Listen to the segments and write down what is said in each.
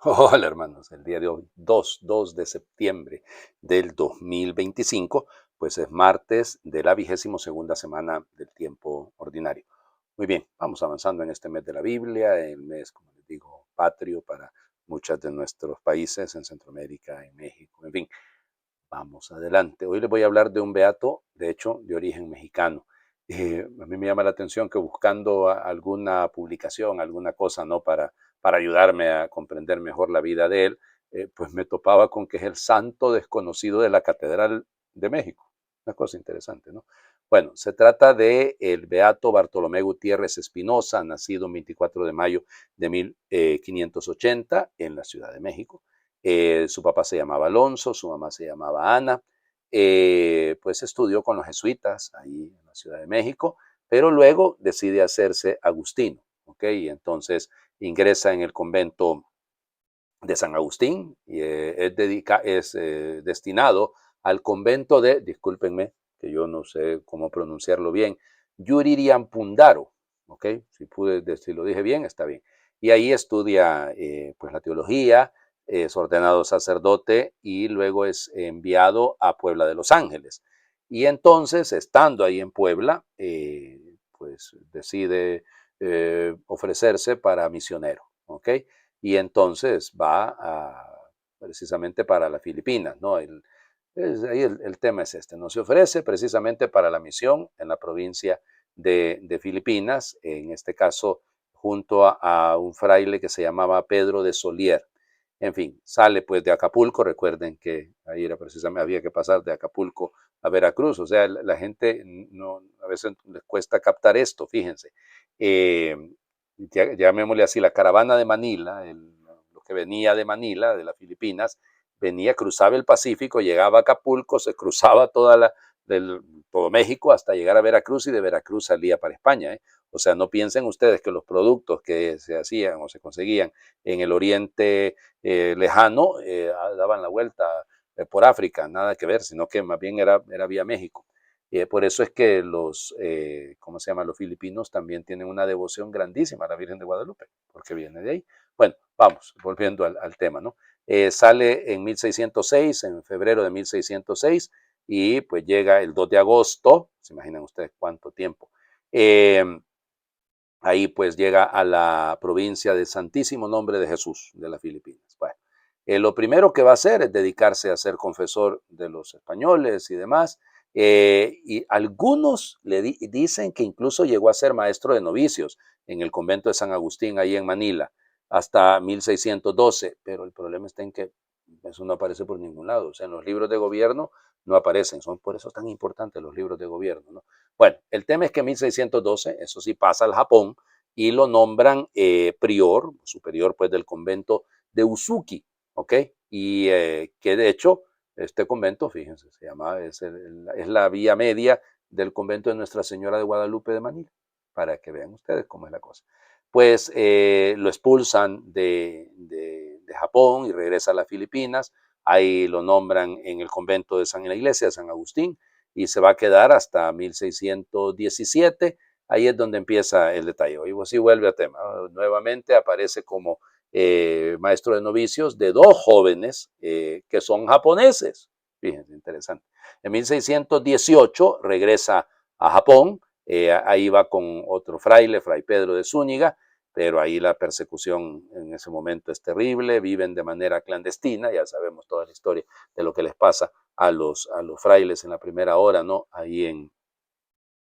Hola hermanos, el día de hoy, 2 de septiembre del 2025, pues es martes de la 22ª semana del tiempo ordinario. Muy bien, vamos avanzando en este mes de la Biblia, el mes, como les digo, patrio para muchos de nuestros países en Centroamérica, en México, en fin, vamos adelante. Hoy les voy a hablar de un beato, de hecho, de origen mexicano. A mí me llama la atención que buscando alguna publicación, alguna cosa, ¿no? Para ayudarme a comprender mejor la vida de él, pues me topaba con que es el santo desconocido de la Catedral de México. Una cosa interesante, ¿no? Bueno, se trata de el beato Bartolomé Gutiérrez Espinosa, nacido el 24 de mayo de 1580 en la Ciudad de México. Su papá se llamaba Alonso, su mamá se llamaba Ana. Pues estudió con los jesuitas ahí en la Ciudad de México, pero luego decide hacerse agustino, ¿ok? Y entonces ingresa en el convento de San Agustín y es destinado al convento de, discúlpenme, que yo no sé cómo pronunciarlo bien, Yuririampundaro, ¿ok? Si lo dije bien, está bien. Y ahí estudia pues la teología, es ordenado sacerdote y luego es enviado a Puebla de Los Ángeles. Y entonces, estando ahí en Puebla, pues decide ofrecerse para misionero, ¿ok? Y entonces va precisamente para las Filipinas, ¿no? Ahí el tema es este, ¿no? Se ofrece precisamente para la misión en la provincia de Filipinas, en este caso junto a un fraile que se llamaba Pedro de Solier. En fin, sale pues de Acapulco, recuerden que ahí era precisamente, había que pasar de Acapulco a Veracruz, o sea, la gente no, a veces les cuesta captar esto, fíjense. Eh, Llamémosle así, la caravana de Manila, lo que venía de Manila, de las Filipinas, venía, cruzaba el Pacífico, llegaba a Acapulco, se cruzaba todo México hasta llegar a Veracruz y de Veracruz salía para España. ¿Eh? O sea, no piensen ustedes que los productos que se hacían o se conseguían en el oriente lejano daban la vuelta por África, nada que ver, sino que más bien era vía México. Por eso es que ¿cómo se llama? Los filipinos también tienen una devoción grandísima a la Virgen de Guadalupe, porque viene de ahí. Bueno, vamos, volviendo al tema, ¿no? Sale en 1606, en febrero de 1606, y pues llega el 2 de agosto, se imaginan ustedes cuánto tiempo. Eh, Ahí pues llega a la provincia de Santísimo Nombre de Jesús de las Filipinas. Bueno, lo primero que va a hacer es dedicarse a ser confesor de los españoles y demás. Y algunos dicen que incluso llegó a ser maestro de novicios en el convento de San Agustín, ahí en Manila, hasta 1612. Pero el problema está en que eso no aparece por ningún lado. O sea, en los libros de gobierno no aparecen. Son por eso tan importantes los libros de gobierno, ¿no? Bueno, el tema es que en 1612, eso sí, pasa al Japón y lo nombran prior, superior pues del convento de Usuki, ¿ok? Y que de hecho, este convento, fíjense, se llama, es la vía media del convento de Nuestra Señora de Guadalupe de Manila, para que vean ustedes cómo es la cosa. Pues lo expulsan de Japón y regresa a las Filipinas, ahí lo nombran en el convento en la iglesia de San Agustín, y se va a quedar hasta 1617. Ahí es donde empieza el detalle. Y sí vuelve a tema. Nuevamente aparece como maestro de novicios de dos jóvenes que son japoneses. Fíjense, interesante. En 1618 regresa a Japón. Ahí va con otro fraile, Fray Pedro de Zúñiga, pero ahí la persecución en ese momento es terrible, viven de manera clandestina, ya sabemos toda la historia de lo que les pasa a los frailes en la primera hora, ¿no? Ahí en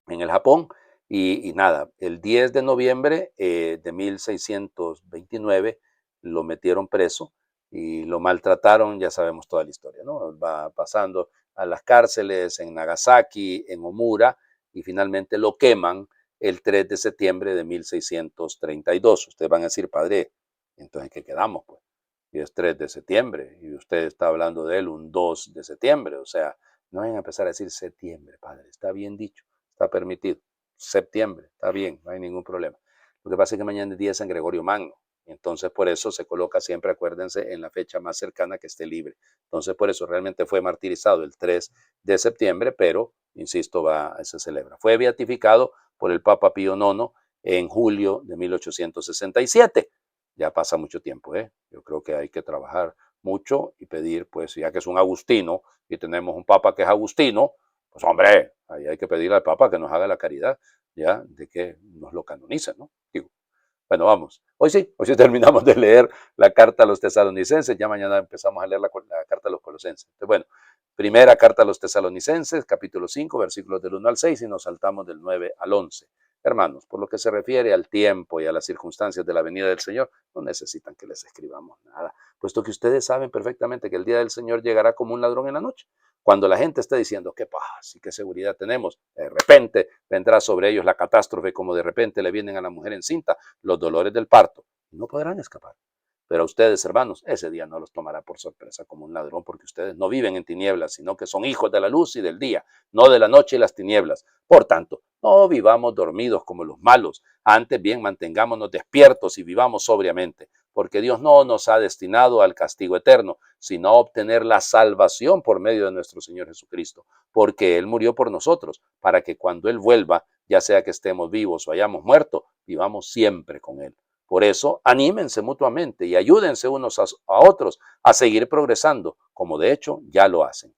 el Japón. Y nada, el 10 de noviembre de 1629 lo metieron preso y lo maltrataron, ya sabemos toda la historia, ¿no? Va pasando a las cárceles en Nagasaki, en Omura, y finalmente lo queman el 3 de septiembre de 1632. Ustedes van a decir, padre, entonces, ¿qué quedamos? Pues, y es 3 de septiembre, y usted está hablando de él un 2 de septiembre, o sea, no vayan a empezar a decir septiembre, padre, está bien dicho, está permitido. Septiembre, está bien, no hay ningún problema. Lo que pasa es que mañana es día de San Gregorio Magno. Entonces, por eso se coloca siempre, acuérdense, en la fecha más cercana que esté libre. Entonces, por eso realmente fue martirizado el 3 de septiembre, pero, insisto, se celebra. Fue beatificado por el Papa Pío IX en julio de 1867. ya pasa mucho tiempo, ¿eh? Yo creo que hay que trabajar mucho y pedir, pues, ya que es un agustino y tenemos un papa que es agustino, pues hombre, ahí hay que pedirle al papa que nos haga la caridad, ya, de que nos lo canonice, ¿no? Digo, bueno, vamos. Hoy sí terminamos de leer la carta a los tesalonicenses, ya mañana empezamos a leer la carta a los colosenses. Entonces, bueno, primera carta a los tesalonicenses, capítulo 5, versículos del 1 al 6 y nos saltamos del 9 al 11. Hermanos, por lo que se refiere al tiempo y a las circunstancias de la venida del Señor, no necesitan que les escribamos nada, puesto que ustedes saben perfectamente que el día del Señor llegará como un ladrón en la noche. Cuando la gente esté diciendo qué paz y qué seguridad tenemos, de repente vendrá sobre ellos la catástrofe, como de repente le vienen a la mujer encinta los dolores del parto. No podrán escapar. Pero a ustedes, hermanos, ese día no los tomará por sorpresa como un ladrón, porque ustedes no viven en tinieblas, sino que son hijos de la luz y del día, no de la noche y las tinieblas. Por tanto, no vivamos dormidos como los malos, antes bien mantengámonos despiertos y vivamos sobriamente, porque Dios no nos ha destinado al castigo eterno, sino a obtener la salvación por medio de nuestro Señor Jesucristo, porque Él murió por nosotros, para que cuando Él vuelva, ya sea que estemos vivos o hayamos muerto, vivamos siempre con Él. Por eso, anímense mutuamente y ayúdense unos a otros a seguir progresando, como de hecho ya lo hacen.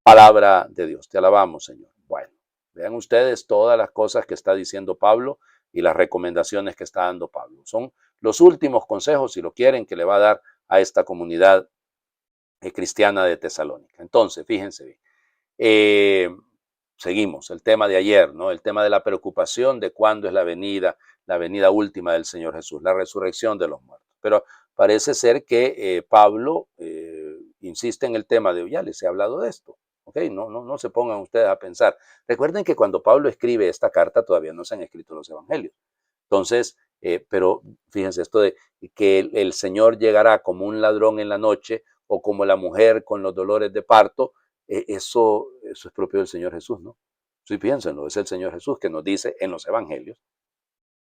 Palabra de Dios, te alabamos, Señor. Bueno, vean ustedes todas las cosas que está diciendo Pablo y las recomendaciones que está dando Pablo. Son los últimos consejos, si lo quieren, que le va a dar a esta comunidad cristiana de Tesalónica. Entonces, fíjense bien. Seguimos el tema de ayer, ¿no? El tema de la preocupación de cuándo es la venida última del Señor Jesús, la resurrección de los muertos. Pero parece ser que Pablo insiste en el tema de, ya les he hablado de esto, ¿ok? No se pongan ustedes a pensar. Recuerden que cuando Pablo escribe esta carta todavía no se han escrito los evangelios. Entonces, pero fíjense esto de que el Señor llegará como un ladrón en la noche o como la mujer con los dolores de parto, eso es propio del Señor Jesús, ¿no? Sí, piénsenlo, es el Señor Jesús que nos dice en los evangelios,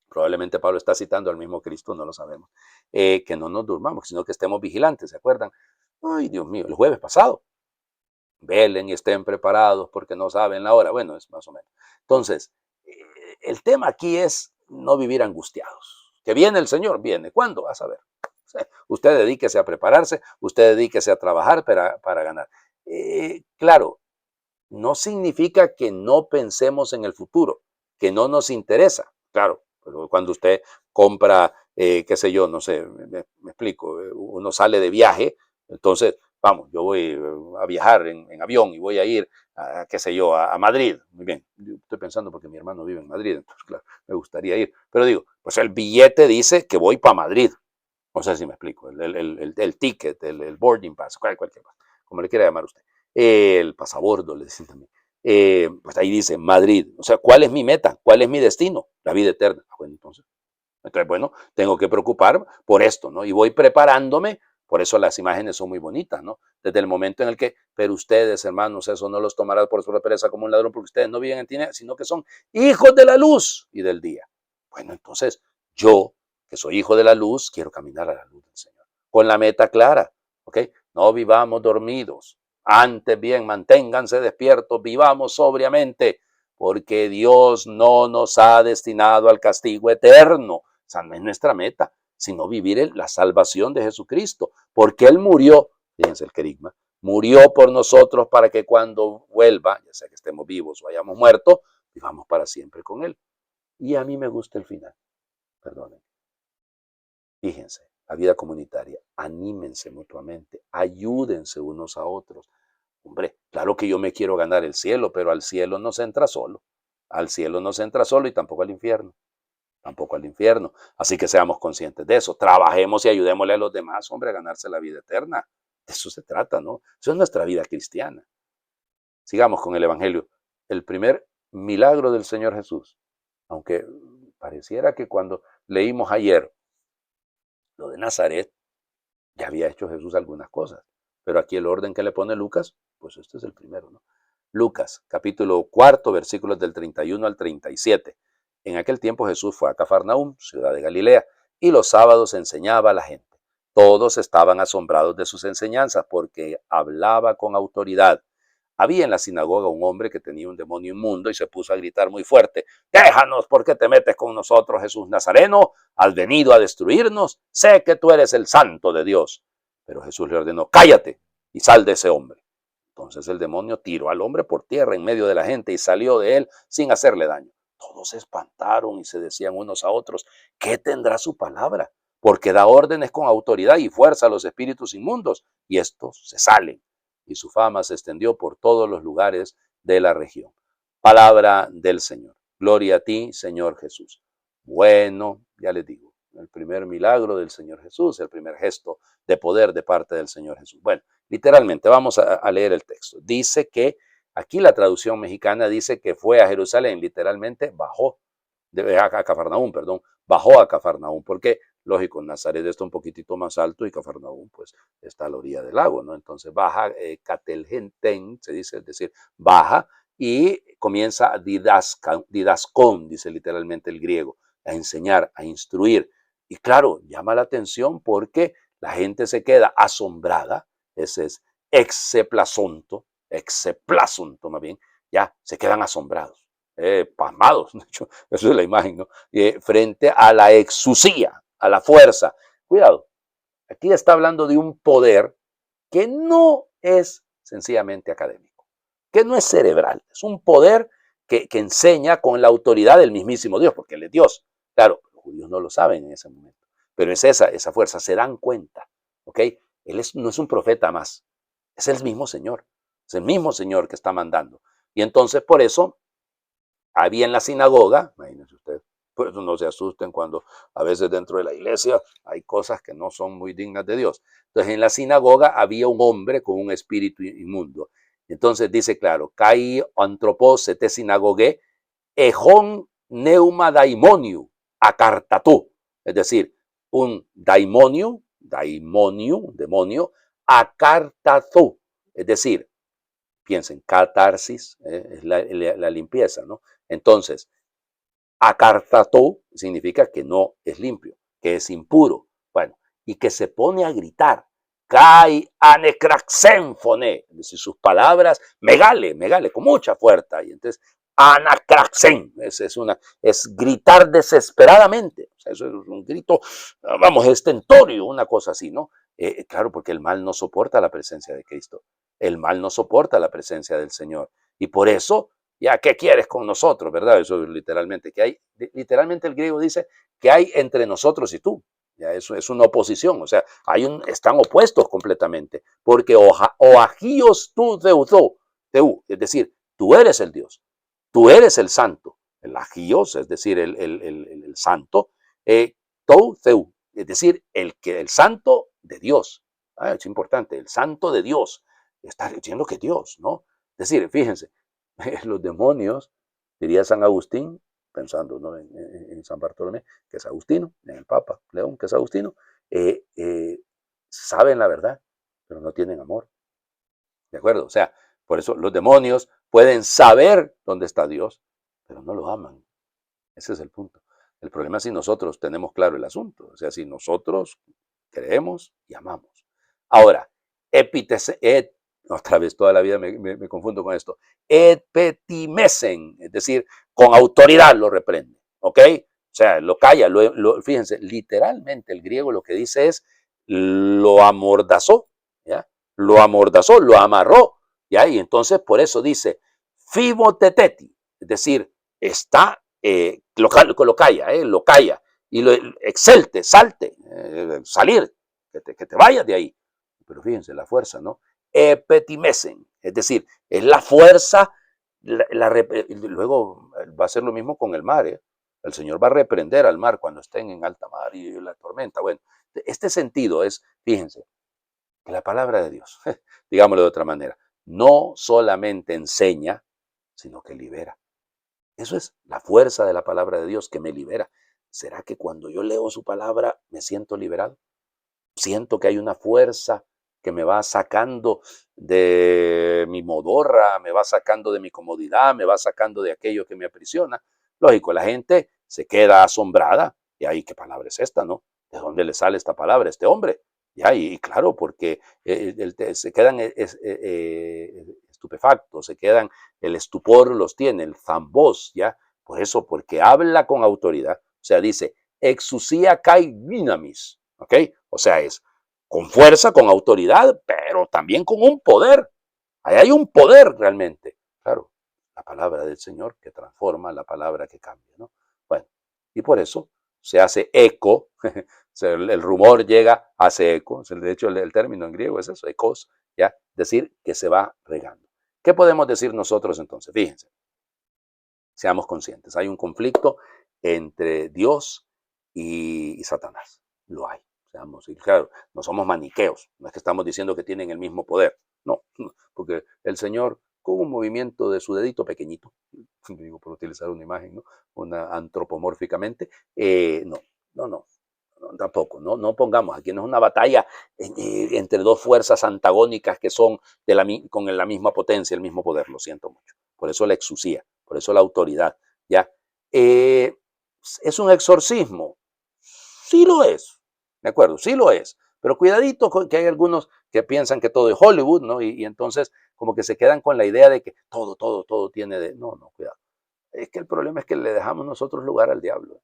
probablemente Pablo está citando al mismo Cristo, no lo sabemos, que no nos durmamos, sino que estemos vigilantes, ¿se acuerdan? Ay, Dios mío, el jueves pasado, velen y estén preparados porque no saben la hora, bueno, es más o menos. Entonces, el tema aquí es no vivir angustiados. Que viene el Señor, viene. ¿Cuándo? A saber. Usted dedíquese a prepararse, usted dedíquese a trabajar para ganar. Claro, no significa que no pensemos en el futuro, que no nos interesa. Claro, pero cuando usted compra, qué sé yo, no sé, me explico, uno sale de viaje, entonces, vamos, yo voy a viajar en avión y voy a ir, qué sé yo, a Madrid. Muy bien, yo estoy pensando porque mi hermano vive en Madrid, entonces, claro, me gustaría ir. Pero digo, pues el billete dice que voy para Madrid. No sé si me explico, el ticket, el boarding pass, cualquier cosa, como le quiera llamar usted. El pasabordo, le dicen también. Pues ahí dice Madrid. O sea, ¿cuál es mi meta? ¿Cuál es mi destino? La vida eterna. Bueno, entonces, bueno, tengo que preocupar por esto, ¿no? Y voy preparándome, por eso las imágenes son muy bonitas, ¿no? Desde el momento en el que, pero ustedes, hermanos, eso no los tomará por sorpresa como un ladrón, porque ustedes no viven en tinieblas, sino que son hijos de la luz y del día. Bueno, entonces, yo, que soy hijo de la luz, quiero caminar a la luz del Señor, con la meta clara, ¿ok? No vivamos dormidos, antes bien, manténganse despiertos, vivamos sobriamente, porque Dios no nos ha destinado al castigo eterno. Esa no es nuestra meta, sino vivir la salvación de Jesucristo, porque Él murió, fíjense el querigma, murió por nosotros para que cuando vuelva, ya sea que estemos vivos o hayamos muerto, vivamos para siempre con Él. Y a mí me gusta el final, perdonen. Fíjense, la vida comunitaria, anímense mutuamente, ayúdense unos a otros. Hombre, claro que yo me quiero ganar el cielo, pero al cielo no se entra solo. Al cielo no se entra solo y tampoco al infierno. Tampoco al infierno. Así que seamos conscientes de eso. Trabajemos y ayudémosle a los demás, hombre, a ganarse la vida eterna. De eso se trata, ¿no? Eso es nuestra vida cristiana. Sigamos con el Evangelio. El primer milagro del Señor Jesús, aunque pareciera que cuando leímos ayer lo de Nazaret, ya había hecho Jesús algunas cosas, pero aquí el orden que le pone Lucas, pues este es el primero, ¿no? Lucas, capítulo 4, versículos del 31 al 37. En aquel tiempo Jesús fue a Cafarnaúm, ciudad de Galilea, y los sábados enseñaba a la gente. Todos estaban asombrados de sus enseñanzas porque hablaba con autoridad. había en la sinagoga un hombre que tenía un demonio inmundo y se puso a gritar muy fuerte: déjanos, ¿por qué te metes con nosotros, Jesús Nazareno? ¿Has venido a destruirnos? Sé que tú eres el santo de Dios. Pero Jesús le ordenó: cállate y sal de ese hombre. Entonces el demonio tiró al hombre por tierra en medio de la gente y salió de él sin hacerle daño. Todos se espantaron y se decían unos a otros: ¿qué tendrá su palabra? Porque da órdenes con autoridad y fuerza a los espíritus inmundos, y estos se salen. Y su fama se extendió por todos los lugares de la región. Palabra del Señor. Gloria a ti, Señor Jesús. Bueno, ya les digo, el primer milagro del Señor Jesús, el primer gesto de poder de parte del Señor Jesús. Bueno, literalmente, vamos a leer el texto. Dice que, aquí la traducción mexicana dice que fue a Jerusalén, literalmente bajó, a Cafarnaúm, perdón, bajó a Cafarnaúm, porque, lógico, Nazaret está un poquitito más alto y Cafarnaúm, pues, está a la orilla del lago, ¿no? Entonces baja, Catelgenten, se dice, es decir, baja, y comienza a didascón, dice literalmente el griego, a enseñar, a instruir. Y claro, llama la atención porque la gente se queda asombrada. Ese es exeplazonto más bien, ya se quedan asombrados, pasmados, de hecho, eso es la imagen, ¿no? Frente a la exusía, a la fuerza. Cuidado, aquí está hablando de un poder que no es sencillamente académico, que no es cerebral, es un poder que enseña con la autoridad del mismísimo Dios, porque Él es Dios. Claro, los judíos no lo saben en ese momento, pero es esa fuerza, se dan cuenta, ¿ok? No es un profeta más, es el mismo Señor, es el mismo Señor que está mandando. Y entonces por eso había en la sinagoga, imagínense ustedes, pues no se asusten cuando a veces dentro de la iglesia hay cosas que no son muy dignas de Dios. Entonces en la sinagoga había un hombre con un espíritu inmundo. Entonces dice claro: kai antropos te sinagogue, ejon neuma daimoniu, acartatú. Es decir, un demonio, acartatú. Es decir, piensen, catarsis, es la limpieza, ¿no? Entonces, acartató significa que no es limpio, que es impuro. Bueno, y que se pone a gritar: kai anecraxénfone, es decir, sus palabras, megale, con mucha fuerza. Y entonces, anacraxen, es gritar desesperadamente. O sea, eso es un grito, vamos, estentorio, una cosa así, ¿no? Claro, porque el mal no soporta la presencia de Cristo. El mal no soporta la presencia del Señor. Y por eso, ya, ¿qué quieres con nosotros? ¿Verdad? Eso es literalmente, literalmente el griego dice que hay entre nosotros y tú. Ya, eso es una oposición, o sea, están opuestos completamente, porque o agios tú deudó, es decir, tú eres el Dios, tú eres el santo, el agios, es decir, el santo, theu, es decir, el santo de Dios. Es importante, el santo de Dios, está diciendo que Dios, ¿no? Es decir, fíjense, los demonios, diría San Agustín, pensando, ¿no?, en San Bartolomé, que es agustino, en el Papa León, que es agustino, saben la verdad, pero no tienen amor. ¿De acuerdo? O sea, por eso los demonios pueden saber dónde está Dios, pero no lo aman. Ese es el punto. El problema es si nosotros tenemos claro el asunto, o sea, si nosotros creemos y amamos. Ahora, otra vez toda la vida me confundo con esto, epetimesen, es decir, con autoridad lo reprende, ¿ok? O sea, lo calla, fíjense, literalmente el griego lo que dice es lo amordazó, ¿ya? Lo amordazó, lo amarró, ¿ya? Y entonces por eso dice fiboteteti, es decir, está, lo calla, lo calla, y lo excelte, salte, salir, que te vayas de ahí. Pero fíjense, la fuerza, ¿no? Epetimesen, es decir, es la fuerza, luego va a ser lo mismo con el mar, ¿eh? El Señor va a reprender al mar cuando estén en alta mar y la tormenta. Bueno, este sentido es, fíjense, que la palabra de Dios, digámoslo de otra manera, no solamente enseña, sino que libera. Eso es la fuerza de la palabra de Dios que me libera. ¿Será que cuando yo leo su palabra me siento liberado? Siento que hay una fuerza que me va sacando de mi modorra, me va sacando de mi comodidad, me va sacando de aquello que me aprisiona. Lógico, la gente se queda asombrada. Y ahí, ¿qué palabra es esta, no? ¿De dónde le sale esta palabra a este hombre? Ya, y claro, porque se quedan estupefactos, se quedan, el estupor los tiene, el zambos, ¿ya? Por eso, porque habla con autoridad, o sea, dice, exousia kai dynamis, ¿ok? O sea, es con fuerza, con autoridad, pero también con un poder. Ahí hay un poder realmente. Claro, la palabra del Señor que transforma, la palabra que cambia, ¿no? Bueno, y por eso se hace eco, el rumor llega, hace eco, de hecho el término en griego es eso, ecos, ¿ya? Decir que se va regando. ¿Qué podemos decir nosotros entonces? Fíjense, seamos conscientes, hay un conflicto entre Dios y Satanás, lo hay. Seamos, y claro, no somos maniqueos, no es que estamos diciendo que tienen el mismo poder, no, porque el Señor con un movimiento de su dedito pequeñito, digo por utilizar una imagen, ¿no? Una antropomórficamente, no, no, no, no, tampoco, no pongamos, aquí no es una batalla entre dos fuerzas antagónicas que son con la misma potencia, el mismo poder, lo siento mucho. Por eso la exusía, por eso la autoridad, ¿ya? ¿Es un exorcismo? Sí lo es, ¿de acuerdo? Sí lo es. Pero cuidadito con que hay algunos que piensan que todo es Hollywood, ¿no? Y entonces como que se quedan con la idea de que todo tiene de... No, no, cuidado. Es que el problema es que le dejamos nosotros lugar al diablo.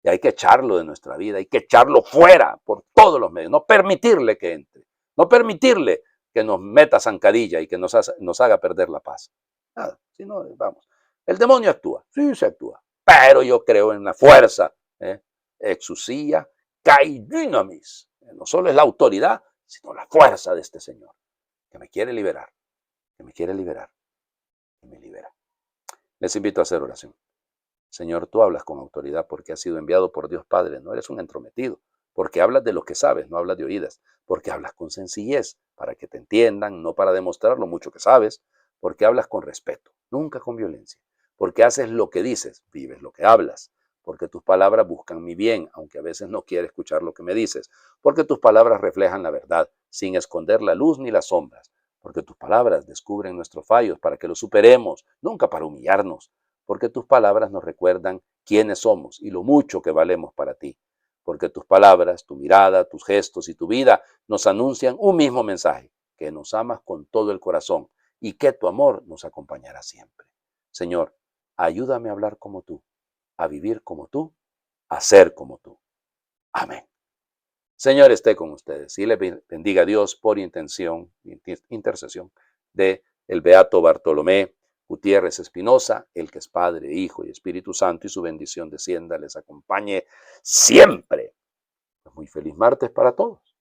Y hay que echarlo de nuestra vida, hay que echarlo fuera por todos los medios, no permitirle que entre, no permitirle que nos meta zancadilla y que nos haga perder la paz. Nada, si no, vamos. El demonio actúa, sí se actúa, pero yo creo en la fuerza, exusía, kai dynamis. No solo es la autoridad, sino la fuerza de este Señor, que me quiere liberar, que me quiere liberar, que me libera. Les invito a hacer oración. Señor, tú hablas con autoridad porque has sido enviado por Dios Padre, no eres un entrometido, porque hablas de lo que sabes, no hablas de oídas, porque hablas con sencillez, para que te entiendan, no para demostrar lo mucho que sabes, porque hablas con respeto, nunca con violencia, porque haces lo que dices, vives lo que hablas, porque tus palabras buscan mi bien, aunque a veces no quiere escuchar lo que me dices, porque tus palabras reflejan la verdad, sin esconder la luz ni las sombras, porque tus palabras descubren nuestros fallos para que los superemos, nunca para humillarnos, porque tus palabras nos recuerdan quiénes somos y lo mucho que valemos para ti, porque tus palabras, tu mirada, tus gestos y tu vida nos anuncian un mismo mensaje, que nos amas con todo el corazón y que tu amor nos acompañará siempre. Señor, ayúdame a hablar como tú, a vivir como tú, a ser como tú. Amén. Señor, esté con ustedes y le bendiga a Dios por intercesión de el Beato Bartolomé Gutiérrez Espinosa, el que es Padre, Hijo y Espíritu Santo, y su bendición descienda, les acompañe siempre. Muy feliz martes para todos.